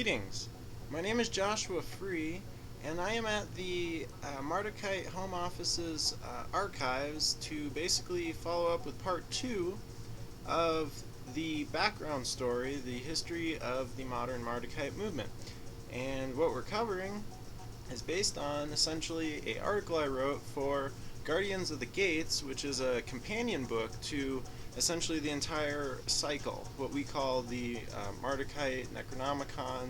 Greetings. My name is Joshua Free, and I am at the Mardukite Home Office's archives to basically follow up with part 2 of the background story, the history of the modern Mardukite movement. And what we're covering is based on essentially an article I wrote for Guardians of the Gates, which is a companion book to essentially the entire cycle, what we call the Mardukite Necronomicon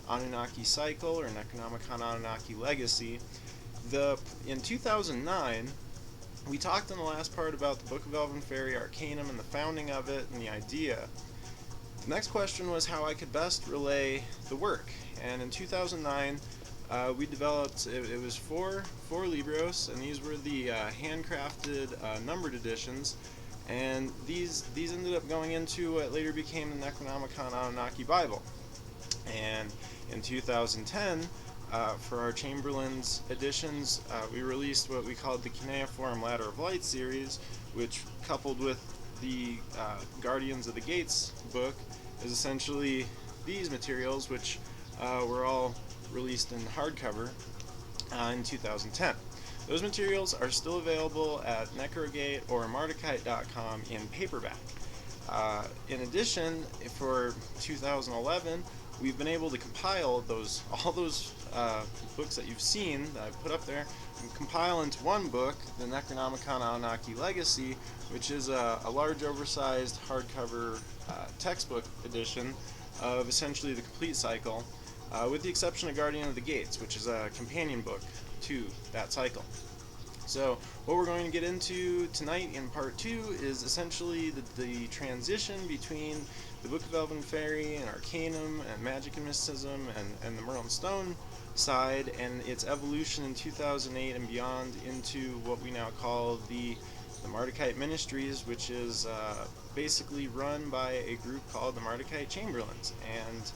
Anunnaki cycle, or Necronomicon Anunnaki legacy. In 2009, we talked in the last part about the Book of Elven-Faerie Arcanum and the founding of it and the idea. The next question was how I could best relay the work, and in 2009 we developed, it was four Libros, and these were the handcrafted numbered editions, and these ended up going into what later became the Necronomicon Anunnaki Bible. And in 2010, for our Chamberlain's editions, we released what we called the Cuneiform Ladder of Light series, which, coupled with the Guardians of the Gates book, is essentially these materials, which were all released in hardcover in 2010. Those materials are still available at necrogate or mardukite.com in paperback. In addition, for 2011, we've been able to compile all those books that you've seen that I've put up there, and compile into one book, the Necronomicon Anunnaki Legacy, which is a large, oversized hardcover textbook edition of essentially the complete cycle, with the exception of Guardian of the Gates, which is a companion book to that cycle. So what we're going to get into tonight in part 2 is essentially the transition between the Book of Elven-Faerie and Arcanum and Magic and Mysticism and the Merlyn Stone side, and its evolution in 2008 and beyond into what we now call the Mardukite Ministries, which is basically run by a group called the Mardukite Chamberlains, and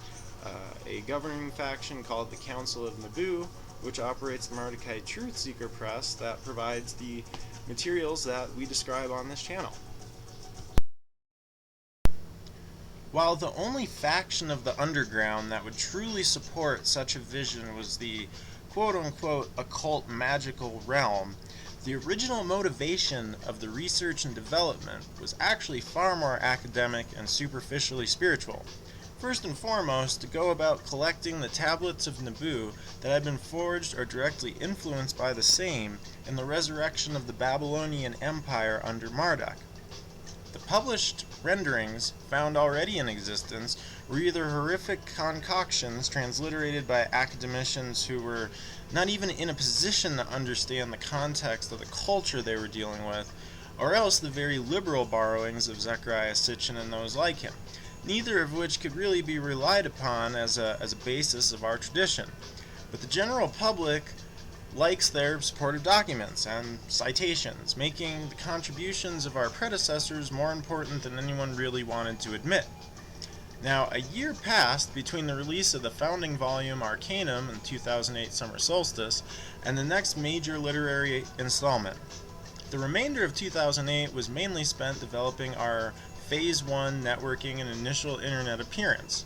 a governing faction called the Council of Nabu, which operates the Mardukite Truth Seeker Press that provides the materials that we describe on this channel. While the only faction of the underground that would truly support such a vision was the quote-unquote occult magical realm, the original motivation of the research and development was actually far more academic and superficially spiritual. First and foremost, to go about collecting the tablets of Nabu that had been forged or directly influenced by the same in the resurrection of the Babylonian Empire under Marduk. The published renderings, found already in existence, were either horrific concoctions transliterated by academicians who were not even in a position to understand the context of the culture they were dealing with, or else the very liberal borrowings of Zechariah Sitchin and those like him, neither of which could really be relied upon as a basis of our tradition. But the general public likes their supportive documents and citations, making the contributions of our predecessors more important than anyone really wanted to admit. Now, a year passed between the release of the founding volume Arcanum in 2008 Summer Solstice and the next major literary installment. The remainder of 2008 was mainly spent developing our Phase 1 networking and initial internet appearance.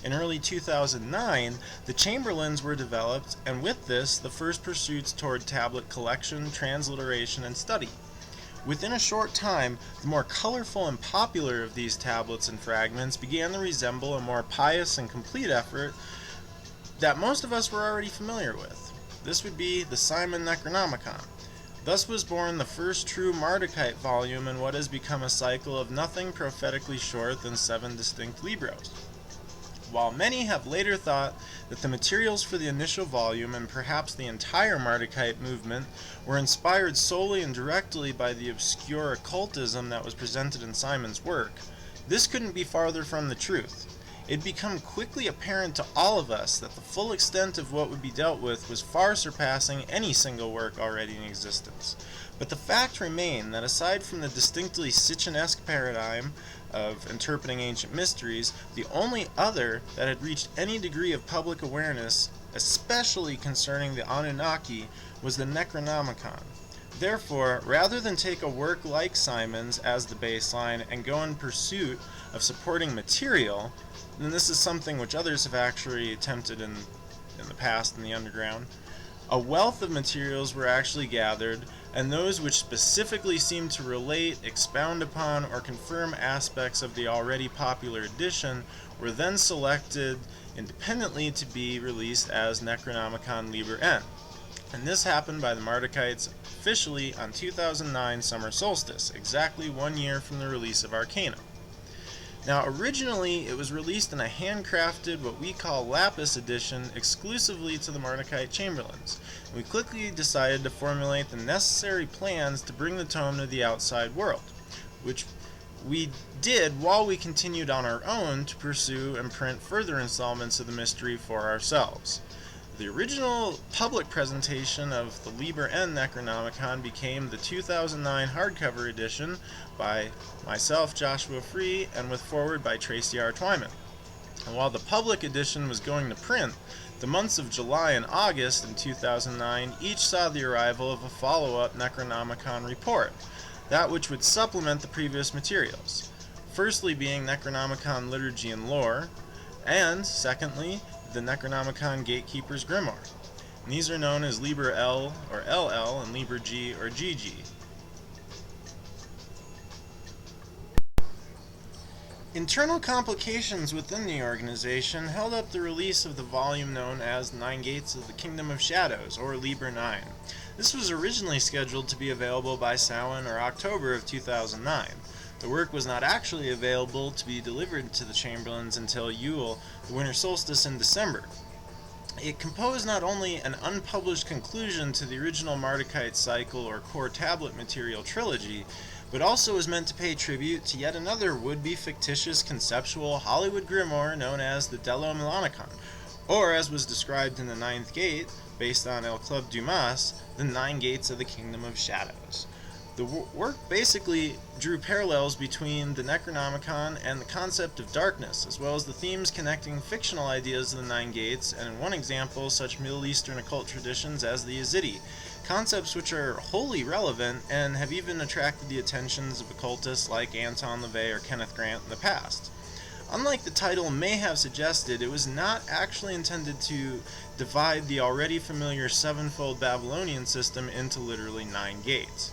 In early 2009, the Chamberlains were developed, and with this, the first pursuits toward tablet collection, transliteration, and study. Within a short time, the more colorful and popular of these tablets and fragments began to resemble a more pious and complete effort that most of us were already familiar with. This would be the Simon Necronomicon. Thus was born the first true Mardukite volume in what has become a cycle of nothing prophetically short than 7 distinct Libros. While many have later thought that the materials for the initial volume and perhaps the entire Mardukite movement were inspired solely and directly by the obscure occultism that was presented in Simon's work, this couldn't be farther from the truth. It had become quickly apparent to all of us that the full extent of what would be dealt with was far surpassing any single work already in existence. But the fact remained that aside from the distinctly Sitchin-esque paradigm of interpreting ancient mysteries, the only other that had reached any degree of public awareness, especially concerning the Anunnaki, was the Necronomicon. Therefore, rather than take a work like Simon's as the baseline and go in pursuit of supporting material, and this is something which others have actually attempted in the past in the underground, a wealth of materials were actually gathered, and those which specifically seemed to relate, expound upon, or confirm aspects of the already popular edition were then selected independently to be released as Necronomicon Liber N. And this happened by the Mardukites officially on 2009 summer solstice, exactly 1 year from the release of Arcanum. Now, originally, it was released in a handcrafted, what we call Lapis edition, exclusively to the Mardukite Chamberlains. And we quickly decided to formulate the necessary plans to bring the tome to the outside world, which we did while we continued on our own to pursue and print further installments of the mystery for ourselves. The original public presentation of the Liber N Necronomicon became the 2009 hardcover edition by myself, Joshua Free, and with foreword by Tracy R. Twyman. And while the public edition was going to print, the months of July and August in 2009 each saw the arrival of a follow-up Necronomicon report, that which would supplement the previous materials. Firstly being Necronomicon Liturgy and Lore, and secondly, the Necronomicon Gatekeeper's Grimoire. And these are known as Liber L or LL and Liber G or GG. Internal complications within the organization held up the release of the volume known as Nine Gates of the Kingdom of Shadows, or Liber 9. This was originally scheduled to be available by Samhain or October of 2009. The work was not actually available to be delivered to the Chamberlains until Yule, the winter solstice in December. It composed not only an unpublished conclusion to the original Mardukite cycle or core tablet material trilogy, but also was meant to pay tribute to yet another would-be fictitious conceptual Hollywood grimoire known as the Babylonian, or as was described in the Ninth Gate, based on El Club Dumas, the Nine Gates of the Kingdom of Shadows. The work basically drew parallels between the Necronomicon and the concept of darkness, as well as the themes connecting fictional ideas of the Nine Gates, and in one example, such Middle Eastern occult traditions as the Yazidi, concepts which are wholly relevant and have even attracted the attentions of occultists like Anton LaVey or Kenneth Grant in the past. Unlike the title may have suggested, it was not actually intended to divide the already familiar sevenfold Babylonian system into literally 9 gates.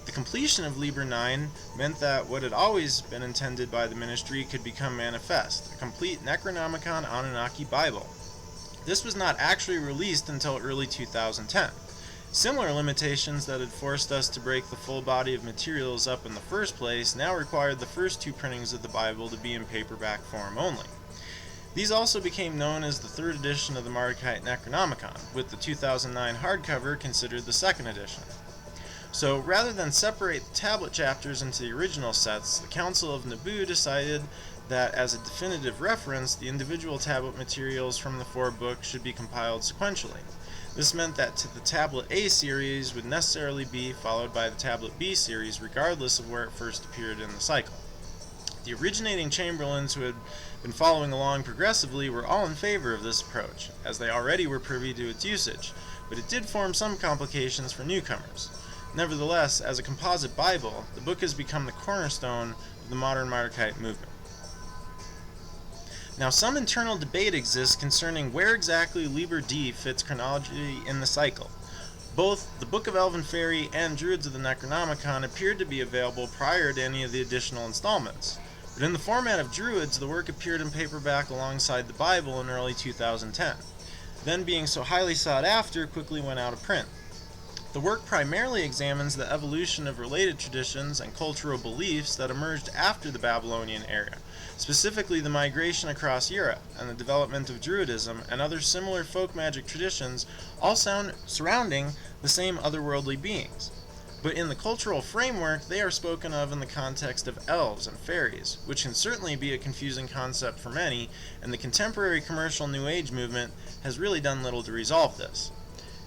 The completion of Liber 9 meant that what had always been intended by the Ministry could become manifest, a complete Necronomicon Anunnaki Bible. This was not actually released until early 2010. Similar limitations that had forced us to break the full body of materials up in the first place now required the first 2 printings of the Bible to be in paperback form only. These also became known as the 3rd edition of the Mardukite Necronomicon, with the 2009 hardcover considered the 2nd edition. So, rather than separate the tablet chapters into the original sets, the Council of Nabu decided that as a definitive reference, the individual tablet materials from the 4 books should be compiled sequentially. This meant that the Tablet A series would necessarily be followed by the Tablet B series, regardless of where it first appeared in the cycle. The originating Chamberlains who had been following along progressively were all in favor of this approach, as they already were privy to its usage, but it did form some complications for newcomers. Nevertheless, as a composite Bible, the book has become the cornerstone of the modern Mardukite movement. Now, some internal debate exists concerning where exactly Liber D fits chronology in the cycle. Both the Book of Elven-Faerie and Druids of the Necronomicon appeared to be available prior to any of the additional installments, but in the format of Druids, the work appeared in paperback alongside the Bible in early 2010. Then, being so highly sought after, quickly went out of print. The work primarily examines the evolution of related traditions and cultural beliefs that emerged after the Babylonian era, specifically the migration across Europe and the development of Druidism and other similar folk magic traditions, all surrounding the same otherworldly beings. But in the cultural framework, they are spoken of in the context of elves and fairies, which can certainly be a confusing concept for many, and the contemporary commercial New Age movement has really done little to resolve this.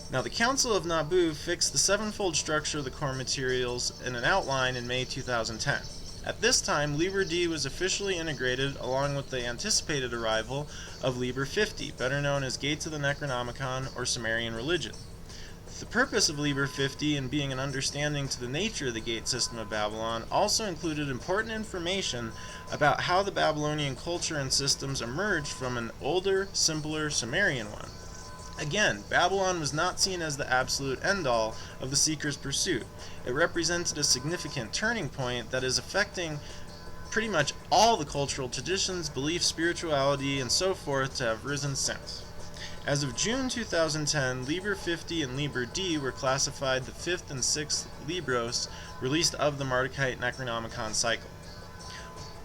Now, the Council of Nabu fixed the sevenfold structure of the core materials in an outline in May 2010. At this time, Liber D was officially integrated along with the anticipated arrival of Liber 50, better known as Gates of the Necronomicon or Sumerian Religion. The purpose of Liber 50 in being an understanding to the nature of the gate system of Babylon also included important information about how the Babylonian culture and systems emerged from an older, simpler Sumerian one. Again, Babylon was not seen as the absolute end-all of the Seeker's pursuit. It represented a significant turning point that is affecting pretty much all the cultural traditions, beliefs, spirituality, and so forth to have risen since. As of June 2010, Liber 50 and Liber D were classified the 5th and 6th Libros released of the Mardukite Necronomicon cycle.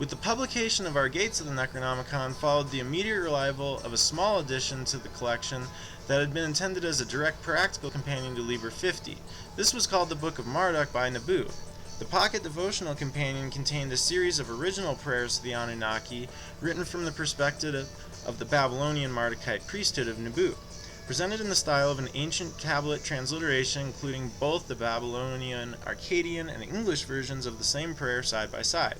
With the publication of our Gates of the Necronomicon followed the immediate arrival of a small addition to the collection that had been intended as a direct practical companion to Liber 50. This was called the Book of Marduk by Nabu. The pocket devotional companion contained a series of original prayers to the Anunnaki, written from the perspective of the Babylonian Mardukite priesthood of Nabu, presented in the style of an ancient tablet transliteration including both the Babylonian, Akkadian, and English versions of the same prayer side by side.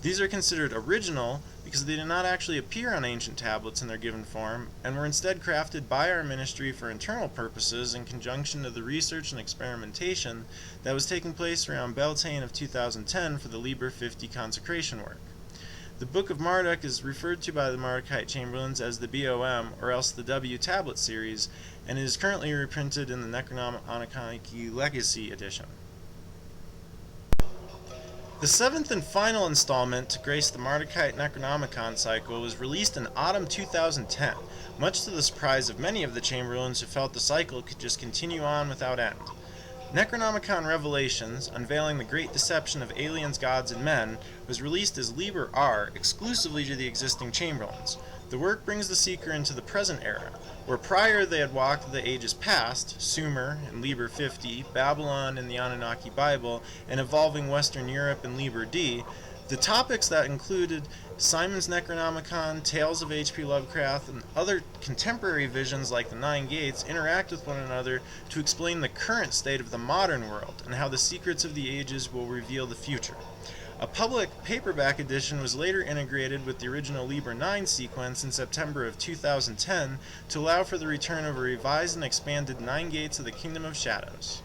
These are considered original because they did not actually appear on ancient tablets in their given form, and were instead crafted by our ministry for internal purposes in conjunction to the research and experimentation that was taking place around Beltane of 2010 for the Liber 50 consecration work. The Book of Marduk is referred to by the Mardukite Chamberlains as the BOM, or else the W tablet series, and is currently reprinted in the Necronomicon Legacy edition. The 7th and final installment to grace the Mardukite Necronomicon cycle was released in autumn 2010, much to the surprise of many of the Chamberlains who felt the cycle could just continue on without end. Necronomicon Revelations, unveiling the great deception of aliens, gods, and men, was released as Liber R exclusively to the existing Chamberlains. The work brings the Seeker into the present era, where prior they had walked the ages past, Sumer in Liber 50, Babylon in the Anunnaki Bible, and evolving Western Europe in Liber D. The topics that included Simon's Necronomicon, Tales of H.P. Lovecraft, and other contemporary visions like the Nine Gates interact with one another to explain the current state of the modern world and how the secrets of the ages will reveal the future. A public paperback edition was later integrated with the original Liber 9 sequence in September of 2010 to allow for the return of a revised and expanded Nine Gates of the Kingdom of Shadows.